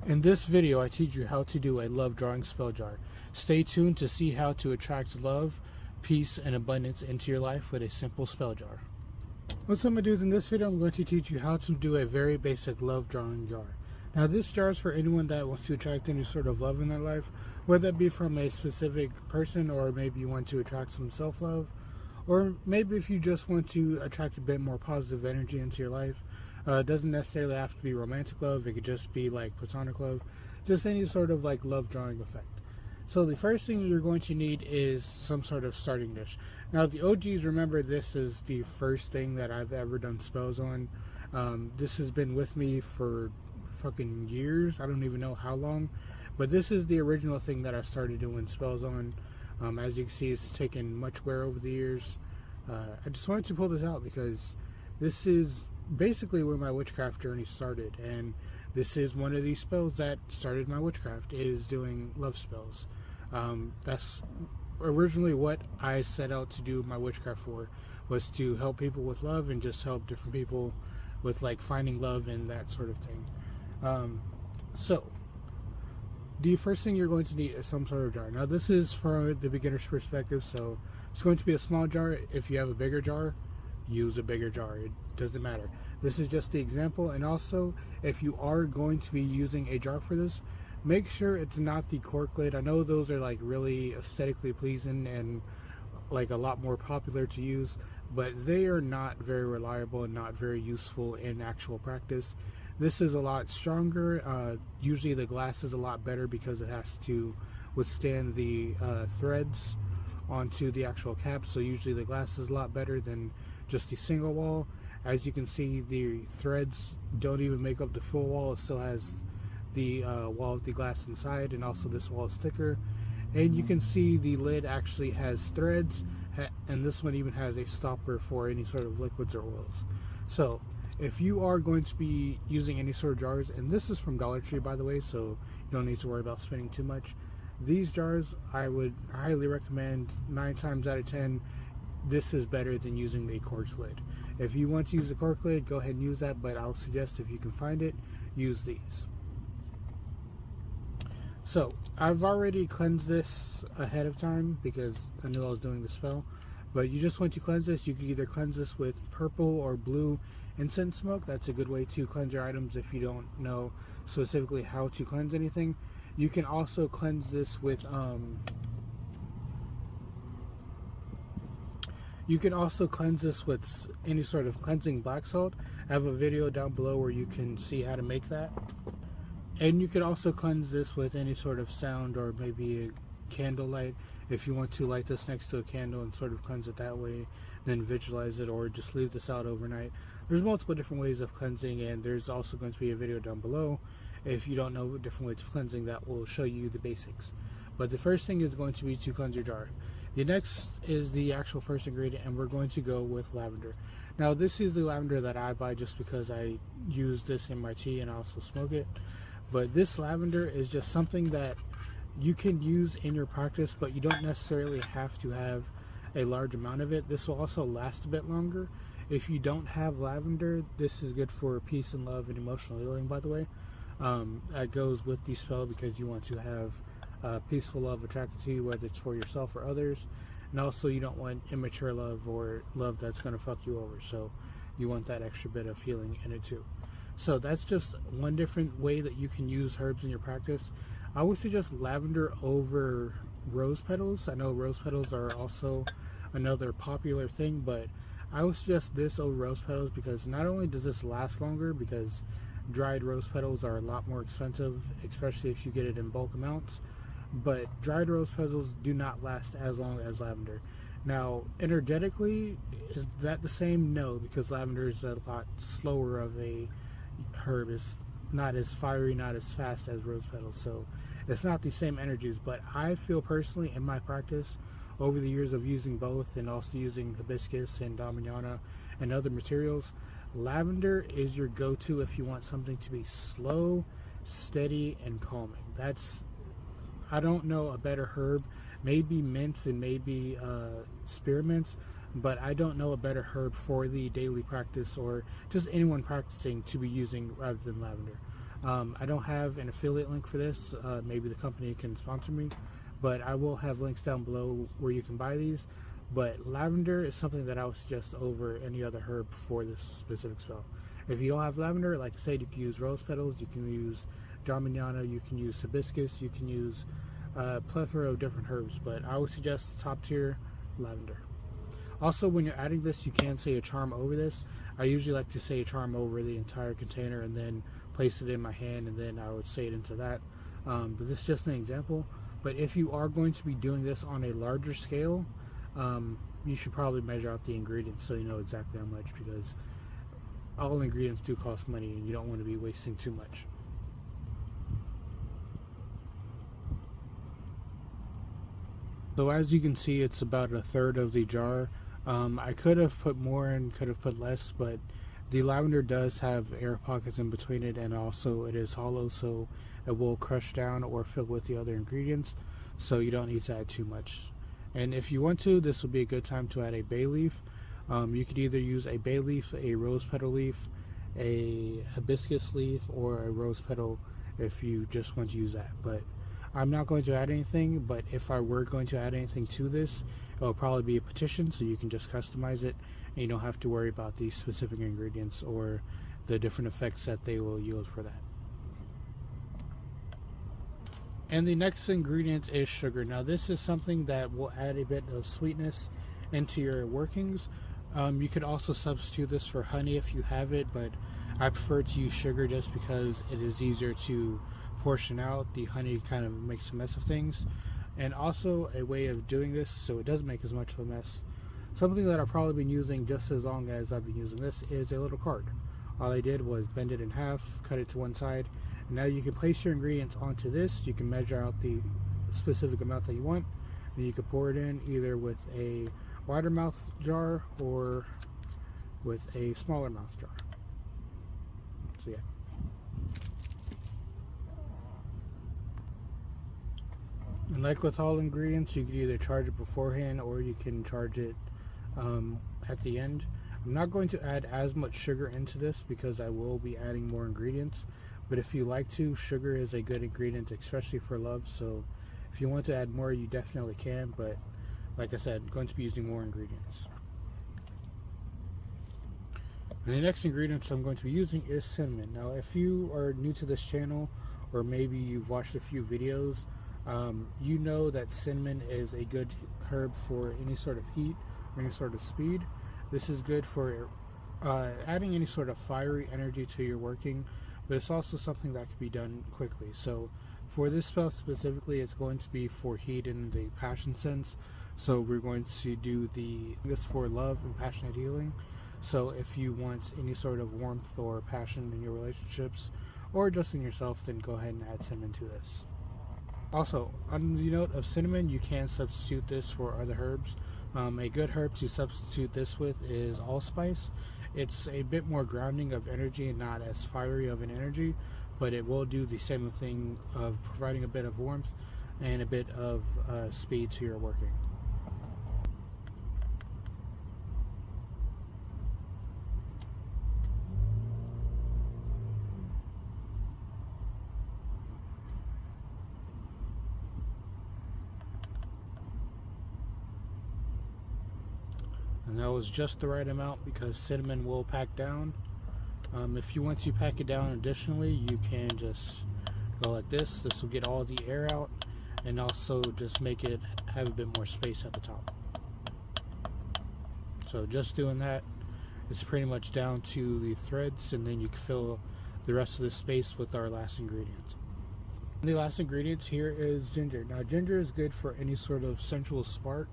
In this video, I teach you how to do a love drawing spell jar. Stay tuned to see how to attract love, peace, and abundance into your life with a simple spell jar. What's up, my dudes? In this video, I'm going to teach you how to do a very basic love drawing jar. Now, this jar is for anyone that wants to attract any sort of love in their life, whether that be from a specific person, or maybe you want to attract some self-love, or maybe if you just want to attract a bit more positive energy into your life. It doesn't necessarily have to be romantic love. It could just be like platonic love, just any sort of like love drawing effect. So the first thing you're going to need is some sort of starting dish. Now, the OGs, remember, this is the first thing that I've ever done spells on. This has been with me for fucking years. I don't even know how long, but this is the original thing that I started doing spells on. As you can see, it's taken much wear over the years. I just wanted to pull this out because this is basically where my witchcraft journey started, and this is one of these spells that started my witchcraft, is doing love spells. That's originally what I set out to do my witchcraft for, was to help people with love and just help different people with like finding love and that sort of thing. So the first thing you're going to need is some sort of jar. Now, this is for the beginner's perspective, so it's going to be a small jar. If you have a bigger jar, use a bigger jar. It doesn't matter. This is just the example. And also, if you are going to be using a jar for this, make sure it's not the cork lid. I know those are like really aesthetically pleasing and like a lot more popular to use, but they are not very reliable and not very useful in actual practice. This is a lot stronger. Usually the glass is a lot better because it has to withstand the threads onto the actual cap, so usually the glass is a lot better than just the single wall. As you can see, the threads don't even make up the full wall. It still has the wall of the glass inside, and also this wall is thicker. And you can see the lid actually has threads, and this one even has a stopper for any sort of liquids or oils. So if you are going to be using any sort of jars, and this is from Dollar Tree, by the way, so you don't need to worry about spending too much. These jars, I would highly recommend. 9 times out of 10, this is better than using the cork lid. If you want to use the cork lid, go ahead and use that, but I'll suggest, if you can find it, use these. So I've already cleansed this ahead of time because I knew I was doing the spell, but you just want to cleanse this. You can either cleanse this with purple or blue incense smoke. That's a good way to cleanse your items if you don't know specifically how to cleanse anything. You can also cleanse this with any sort of cleansing black salt. I have a video down below where you can see how to make that. And you could also cleanse this with any sort of sound, or maybe a candlelight. If you want to light this next to a candle and sort of cleanse it that way, then visualize it, or just leave this out overnight. There's multiple different ways of cleansing, and there's also going to be a video down below if you don't know different ways of cleansing that will show you the basics. But the first thing is going to be to cleanse your jar. The next is the actual first ingredient, and we're going to go with lavender. Now, this is the lavender that I buy just because I use this in my tea and I also smoke it. But this lavender is just something that you can use in your practice, but you don't necessarily have to have a large amount of it. This will also last a bit longer. If you don't have lavender, this is good for peace and love and emotional healing, by the way. That goes with the spell because you want to have peaceful love attracted to you, whether it's for yourself or others. And also, you don't want immature love or love that's going to fuck you over, so you want that extra bit of healing in it too. So that's just one different way that you can use herbs in your practice. I would suggest lavender over rose petals. I know rose petals are also another popular thing, but I would suggest this over rose petals because not only does this last longer, because dried rose petals are a lot more expensive, especially if you get it in bulk amounts, but dried rose petals do not last as long as lavender. Now, energetically, is that the same? No, because lavender is a lot slower of a herb. It's not as fiery, not as fast as rose petals, so it's not the same energies. But I feel personally, in my practice over the years of using both, and also using hibiscus and damiana and other materials, lavender is your go-to if you want something to be slow, steady, and calming. I don't know a better herb. Maybe mint and maybe spearmint, but I don't know a better herb for the daily practice or just anyone practicing to be using rather than lavender. I don't have an affiliate link for this. Maybe the company can sponsor me, but I will have links down below where you can buy these. But lavender is something that I would suggest over any other herb for this specific spell. If you don't have lavender, like I said, you can use rose petals, you can use Jarminiana, you can use hibiscus, you can use a plethora of different herbs, but I would suggest top tier lavender. Also, when you're adding this, you can say a charm over this. I usually like to say a charm over the entire container and then place it in my hand, and then I would say it into that. But this is just an example. But if you are going to be doing this on a larger scale, you should probably measure out the ingredients so you know exactly how much, because all ingredients do cost money and you don't want to be wasting too much. So as you can see, it's about a third of the jar. I could have put more and could have put less, but the lavender does have air pockets in between it, and also it is hollow, so it will crush down or fill with the other ingredients, so you don't need to add too much. And if you want to, this would be a good time to add a bay leaf. You could either use a bay leaf, a rose petal leaf, a hibiscus leaf, or a rose petal if you just want to use that. But I'm not going to add anything, but if I were going to add anything to this, it will probably be a petition, so you can just customize it and you don't have to worry about these specific ingredients or the different effects that they will yield for that. And the next ingredient is sugar. Now this is something that will add a bit of sweetness into your workings. You could also substitute this for honey if you have it, but I prefer to use sugar just because it is easier to portion out. The honey kind of makes a mess of things. And also a way of doing this so it doesn't make as much of a mess, something that I've probably been using just as long as I've been using this, is a little card. All I did was bend it in half, cut it to one side, and now you can place your ingredients onto this. You can measure out the specific amount that you want, and you can pour it in either with a wider mouth jar or with a smaller mouth jar. So yeah. And like with all ingredients, you could either charge it beforehand or you can charge it at the end. I'm not going to add as much sugar into this because I will be adding more ingredients, but if you like to, sugar is a good ingredient, especially for love, so if you want to add more, you definitely can, but like I said, I'm going to be using more ingredients. And the next ingredient I'm going to be using is cinnamon. Now if you are new to this channel, or maybe you've watched a few videos, you know that cinnamon is a good herb for any sort of heat or any sort of speed. This is good for adding any sort of fiery energy to your working, but it's also something that can be done quickly. So for this spell specifically, it's going to be for heat in the passion sense. So we're going to do this for love and passionate healing. So if you want any sort of warmth or passion in your relationships or just in yourself, then go ahead and add cinnamon to this. Also, on the note of cinnamon, you can substitute this for other herbs. A good herb to substitute this with is allspice. It's a bit more grounding of energy and not as fiery of an energy, but it will do the same thing of providing a bit of warmth and a bit of speed to your working. And that was just the right amount because cinnamon will pack down. If you want to pack it down additionally, you can just go like this. This will get all the air out and also just make it have a bit more space at the top. So just doing that, it's pretty much down to the threads, and then you can fill the rest of the space with our last ingredient. And the last ingredient here is ginger. Now ginger is good for any sort of sensual spark.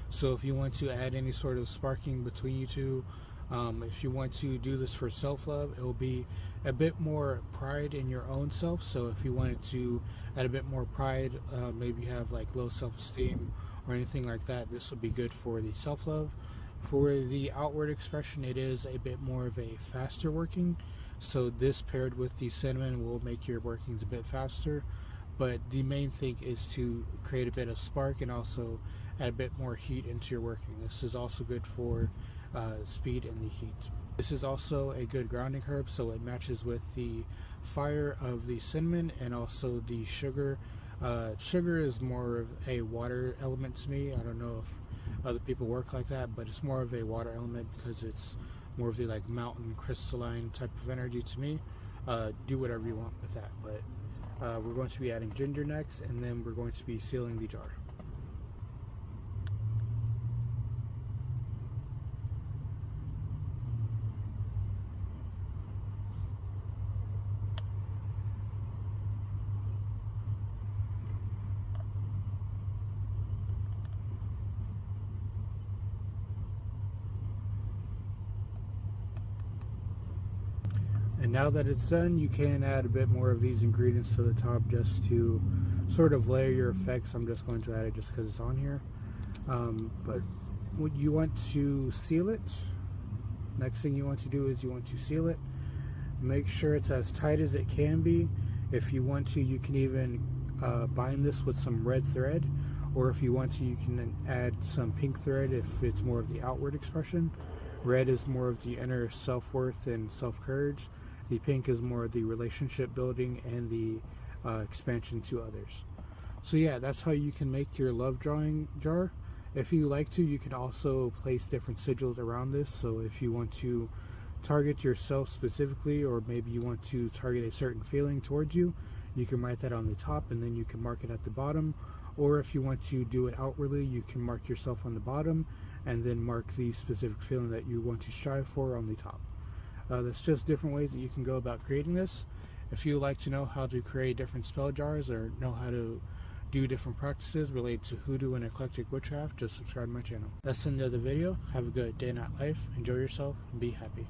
So if you want to add any sort of sparking between you two, if you want to do this for self-love, it will be a bit more pride in your own self. So if you wanted to add a bit more pride, maybe you have like low self-esteem or anything like that, this would be good for the self-love. For the outward expression, it is a bit more of a faster working. So this paired with the cinnamon will make your workings a bit faster. But the main thing is to create a bit of spark and also add a bit more heat into your working. This is also good for speed and the heat. This is also a good grounding herb, so it matches with the fire of the cinnamon and also the sugar. Sugar is more of a water element to me. I don't know if other people work like that, but it's more of a water element because it's more of the like mountain crystalline type of energy to me. Do whatever you want with that, but we're going to be adding ginger next, and then we're going to be sealing the jar. And now that it's done, you can add a bit more of these ingredients to the top just to sort of layer your effects. I'm just going to add it just because it's on here. But what you want to seal it. Next thing you want to do is you want to seal it. Make sure it's as tight as it can be. If you want to, you can even bind this with some red thread, or if you want to, you can add some pink thread if it's more of the outward expression. Red is more of the inner self-worth and self-courage. The pink is more of the relationship building and the expansion to others. So yeah, that's how you can make your love drawing jar. If you like to, you can also place different sigils around this. So if you want to target yourself specifically, or maybe you want to target a certain feeling towards you, you can write that on the top and then you can mark it at the bottom. Or if you want to do it outwardly, you can mark yourself on the bottom and then mark the specific feeling that you want to strive for on the top. That's just different ways that you can go about creating this. If you would like to know how to create different spell jars or know how to do different practices related to hoodoo and eclectic witchcraft, just subscribe to my channel. That's the end of the video. Have a good day, night, life. Enjoy yourself and be happy.